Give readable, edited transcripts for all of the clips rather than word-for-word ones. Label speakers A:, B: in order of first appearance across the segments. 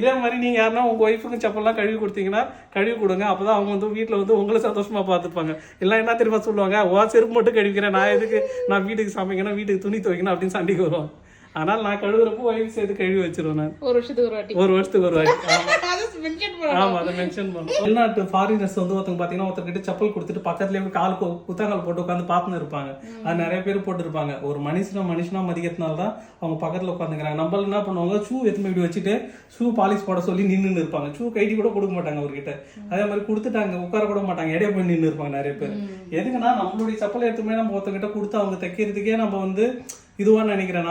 A: இதே மாதிரி நீங்க யாருன்னா உங்க ஒய்ஃபுக்கு செப்பல்லாம் கழுவி கொடுத்தீங்கன்னா கழுவி கொடுங்க. அப்பதான் அவங்க வந்து வீட்டுல வந்து உங்களை சந்தோஷமா பார்த்துப்பாங்க. எல்லாம் என்ன தெரியுமா சொல்லுவாங்க, செருப்பு மட்டும் கழுவிக்கிறேன், நான் எதுக்கு, நான் வீட்டுக்கு சமைக்கணும், வீட்டுக்கு துணி துவைக்கணும் அப்படின்னு சண்டைக்கு வருவாங்க. ஆனால் நான் கழுவுறப்போ ஒய்ஃப் சேர்த்து கழுவி வச்சிருவேன். நான் ஒரு வருஷத்துக்கு ஒரு வாட்டி ஆமா அதை மென்ஷன் பண்ணுவோம். வெளிநாட்டு ஃபாரினர்ஸ் வந்து ஒருத்தவங்க ஒருத்தர்கிட்ட செப்பல் கொடுத்துட்டு பக்கத்துலேயே கால் குத்தாங்கால் போட்டு உட்காந்து பார்த்துன்னு இருப்பாங்க. அது நிறைய பேர் போட்டுருப்பாங்க. ஒரு மனுஷனா மதிக்கிறதுனால தான் அவங்க பக்கத்துல உட்காந்துக்கிறாங்க. நம்மள என்ன பண்ணுவாங்க, ஷூ எடுத்து இப்படி வச்சுட்டு ஷூ பாலிஷ் போட சொல்லி நின்று இருப்பாங்க. ஷூ கைட்டி கூட கொடுக்க மாட்டாங்க அவர்கிட்ட. அதே மாதிரி கொடுத்துட்டாங்க உட்கார கூட மாட்டாங்க, இடையே போய் நின்று இருப்பாங்க நிறைய பேர். எதுக்குன்னா நம்மளுடைய செப்பல் எடுத்துமே நம்ம ஒருத்தங்கிட்ட கொடுத்து அவங்க தைக்கிறதுக்கே நம்ம வந்து இதுவா நினைக்கிறேன்.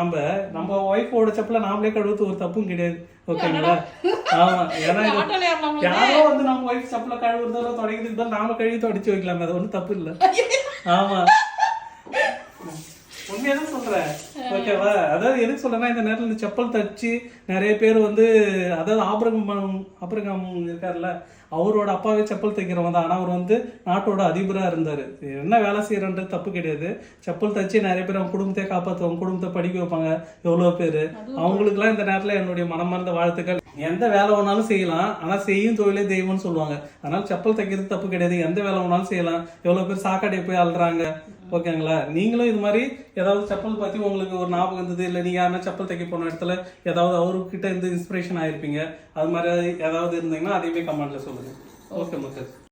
A: நம்ம ஒய்ஃபோட செப்பல நாமளே கழுவுறது ஒரு தப்பும் கிடையாது. ஓகேங்களா? ஆமா, ஏன்னா யாரோ வந்து நம்ம ஒய்ஃப் செப்பல கழுவுறதோ தொடங்கிறதுக்கு தான் நாம கழுவி தொடச்சு வைக்கலாமே, அது ஒன்றும் தப்பு இல்லை. ஆமா, உண்மையதான் சொல்றேன். ஓகேவா? அதாவது எதுக்கு சொல்றேன்னா, இந்த நேரத்துல இந்த செப்பல் தச்சு நிறைய பேர் வந்து, அதாவது ஆபிரகாம் இருக்காருல்ல, அவரோட அப்பாவே செப்பல் தைக்கிறவங்க தான். ஆனா அவர் வந்து நாட்டோட அதிபரா இருந்தாரு. என்ன வேலை செய்யறன்றது தப்பு கிடையாது. செப்பல் தச்சு நிறைய பேர் அவங்க குடும்பத்தை காப்பாற்றுவாங்க, குடும்பத்தை படிக்க வைப்பாங்க. எவ்வளவு பேரு அவங்களுக்கு எல்லாம் இந்த நேரத்துல என்னுடைய மனமார்ந்த வாழ்த்துக்கள். எந்த வேலை வேணாலும் செய்யலாம், ஆனா செய்யும் தொழிலே தெய்வம்னு சொல்லுவாங்க. அதனால செப்பல் தைக்கிறது தப்பு கிடையாது, எந்த வேலை வேணாலும் செய்யலாம். எவ்வளவு பேர் சாக்கடையை போய் அழுறாங்க. ஓகேங்களா? நீங்களும் இது மாதிரி ஏதாவது செப்பல் பத்தி உங்களுக்கு ஒரு ஞாபகம் இருந்தது, இல்லை நீங்க யாருன்னா செப்பல் தைக்க போன இடத்துல ஏதாவது அவர்கிட்ட இருந்து இன்ஸ்பிரேஷன் ஆயிருப்பீங்க, அது மாதிரி ஏதாவது இருந்தீங்கன்னா அதையுமே கமெண்ட்ல சொல்லுங்க. ஓகே மக்கள்.